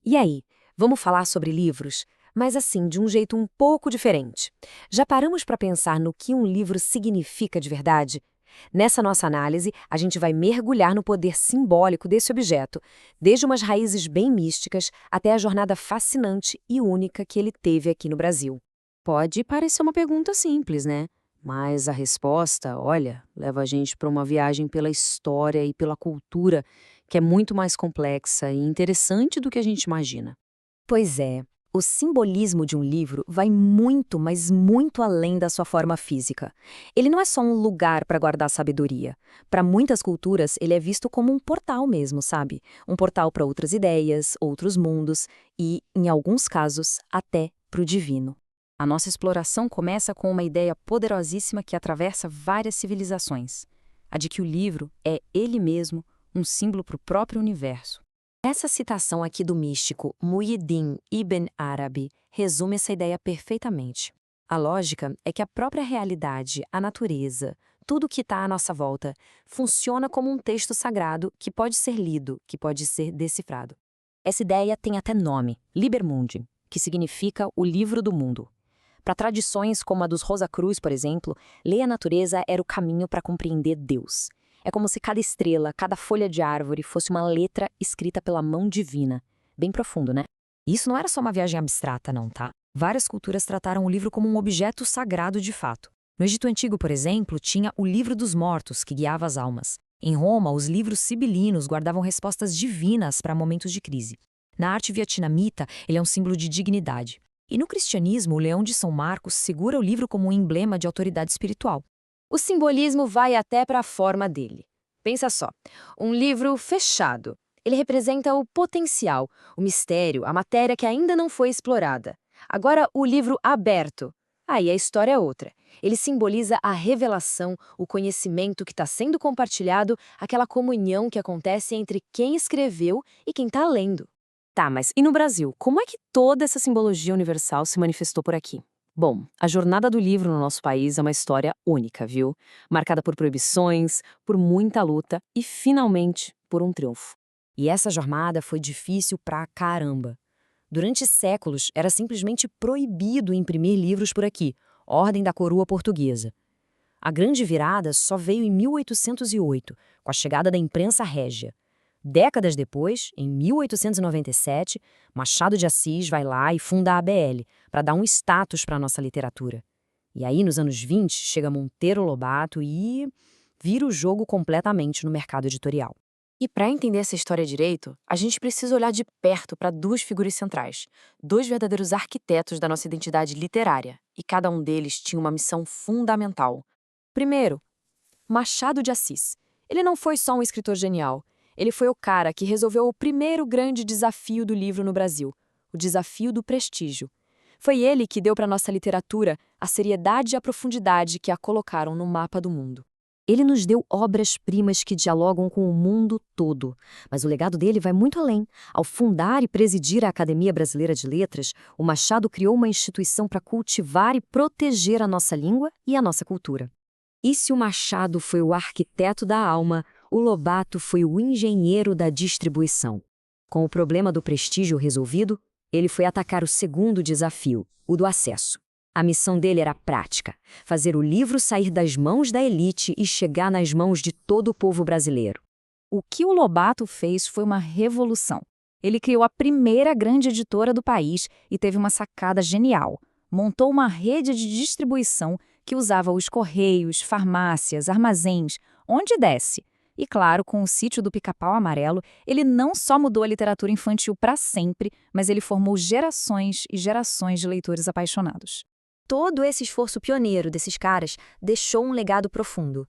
E aí, vamos falar sobre livros, mas assim, de um jeito um pouco diferente. Já paramos para pensar no que um livro significa de verdade? Nessa nossa análise, a gente vai mergulhar no poder simbólico desse objeto, desde umas raízes bem místicas até a jornada fascinante e única que ele teve aqui no Brasil. Pode parecer uma pergunta simples, né? Mas a resposta, olha, leva a gente para uma viagem pela história e pela cultura, que é muito mais complexa e interessante do que a gente imagina. Pois é, o simbolismo de um livro vai muito, mas muito além da sua forma física. Ele não é só um lugar para guardar sabedoria. Para muitas culturas, ele é visto como um portal mesmo, sabe? Um portal para outras ideias, outros mundos e, em alguns casos, até para o divino. A nossa exploração começa com uma ideia poderosíssima que atravessa várias civilizações: a de que o livro é ele mesmo um símbolo para o próprio universo. Essa citação aqui do místico Muhyiddin Ibn Arabi resume essa ideia perfeitamente. A lógica é que a própria realidade, a natureza, tudo que está à nossa volta, funciona como um texto sagrado que pode ser lido, que pode ser decifrado. Essa ideia tem até nome, Liber Mundi, que significa o livro do mundo. Para tradições como a dos Rosacruz, por exemplo, ler a natureza era o caminho para compreender Deus. É como se cada estrela, cada folha de árvore fosse uma letra escrita pela mão divina. Bem profundo, né? Isso não era só uma viagem abstrata, não, tá? Várias culturas trataram o livro como um objeto sagrado de fato. No Egito Antigo, por exemplo, tinha o Livro dos Mortos, que guiava as almas. Em Roma, os livros sibilinos guardavam respostas divinas para momentos de crise. Na arte vietnamita, ele é um símbolo de dignidade. E no cristianismo, o leão de São Marcos segura o livro como um emblema de autoridade espiritual. O simbolismo vai até para a forma dele. Pensa só, um livro fechado. Ele representa o potencial, o mistério, a matéria que ainda não foi explorada. Agora, o livro aberto. Aí a história é outra. Ele simboliza a revelação, o conhecimento que está sendo compartilhado, aquela comunhão que acontece entre quem escreveu e quem está lendo. Tá, mas e no Brasil? Como é que toda essa simbologia universal se manifestou por aqui? Bom, a jornada do livro no nosso país é uma história única, viu? Marcada por proibições, por muita luta e, finalmente, por um triunfo. E essa jornada foi difícil pra caramba. Durante séculos, era simplesmente proibido imprimir livros por aqui, ordem da coroa portuguesa. A grande virada só veio em 1808, com a chegada da imprensa régia. Décadas depois, em 1897, Machado de Assis vai lá e funda a ABL, para dar um status para a nossa literatura. E aí, nos anos 20, chega Monteiro Lobato e vira o jogo completamente no mercado editorial. E para entender essa história direito, a gente precisa olhar de perto para duas figuras centrais, dois verdadeiros arquitetos da nossa identidade literária, e cada um deles tinha uma missão fundamental. Primeiro, Machado de Assis. Ele não foi só um escritor genial. Ele foi o cara que resolveu o primeiro grande desafio do livro no Brasil, o desafio do prestígio. Foi ele que deu para nossa literatura a seriedade e a profundidade que a colocaram no mapa do mundo. Ele nos deu obras-primas que dialogam com o mundo todo, mas o legado dele vai muito além. Ao fundar e presidir a Academia Brasileira de Letras, o Machado criou uma instituição para cultivar e proteger a nossa língua e a nossa cultura. E se o Machado foi o arquiteto da alma, o Lobato foi o engenheiro da distribuição. Com o problema do prestígio resolvido, ele foi atacar o segundo desafio, o do acesso. A missão dele era prática, fazer o livro sair das mãos da elite e chegar nas mãos de todo o povo brasileiro. O que o Lobato fez foi uma revolução. Ele criou a primeira grande editora do país e teve uma sacada genial. Montou uma rede de distribuição que usava os correios, farmácias, armazéns, onde desse. E claro, com o Sítio do Pica-Pau Amarelo, ele não só mudou a literatura infantil para sempre, mas ele formou gerações e gerações de leitores apaixonados. Todo esse esforço pioneiro desses caras deixou um legado profundo.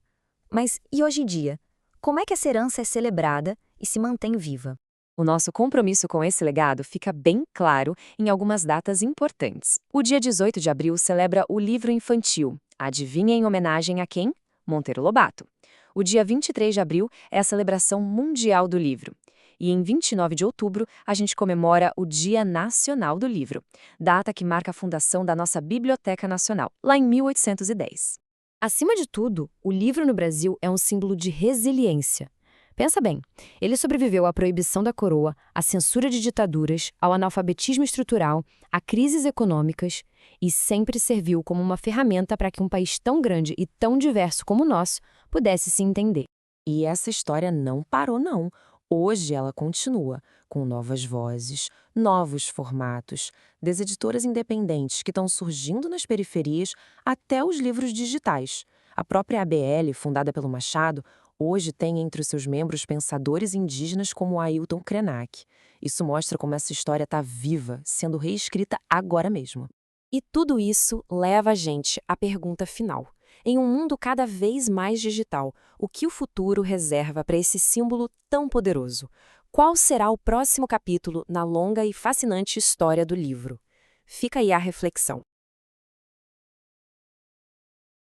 Mas e hoje em dia? Como é que essa herança é celebrada e se mantém viva? O nosso compromisso com esse legado fica bem claro em algumas datas importantes. O dia 18 de abril celebra o livro infantil. Adivinha em homenagem a quem? Monteiro Lobato. O dia 23 de abril é a celebração mundial do livro. E em 29 de outubro, a gente comemora o Dia Nacional do Livro, data que marca a fundação da nossa Biblioteca Nacional, lá em 1810. Acima de tudo, o livro no Brasil é um símbolo de resiliência. Pensa bem, ele sobreviveu à proibição da coroa, à censura de ditaduras, ao analfabetismo estrutural, a crises econômicas e sempre serviu como uma ferramenta para que um país tão grande e tão diverso como o nosso pudesse se entender. E essa história não parou, não. Hoje ela continua, com novas vozes, novos formatos, das editoras independentes que estão surgindo nas periferias até os livros digitais. A própria ABL, fundada pelo Machado, hoje tem entre os seus membros pensadores indígenas como Ailton Krenak. Isso mostra como essa história está viva, sendo reescrita agora mesmo. E tudo isso leva a gente à pergunta final. Em um mundo cada vez mais digital, o que o futuro reserva para esse símbolo tão poderoso? Qual será o próximo capítulo na longa e fascinante história do livro? Fica aí a reflexão.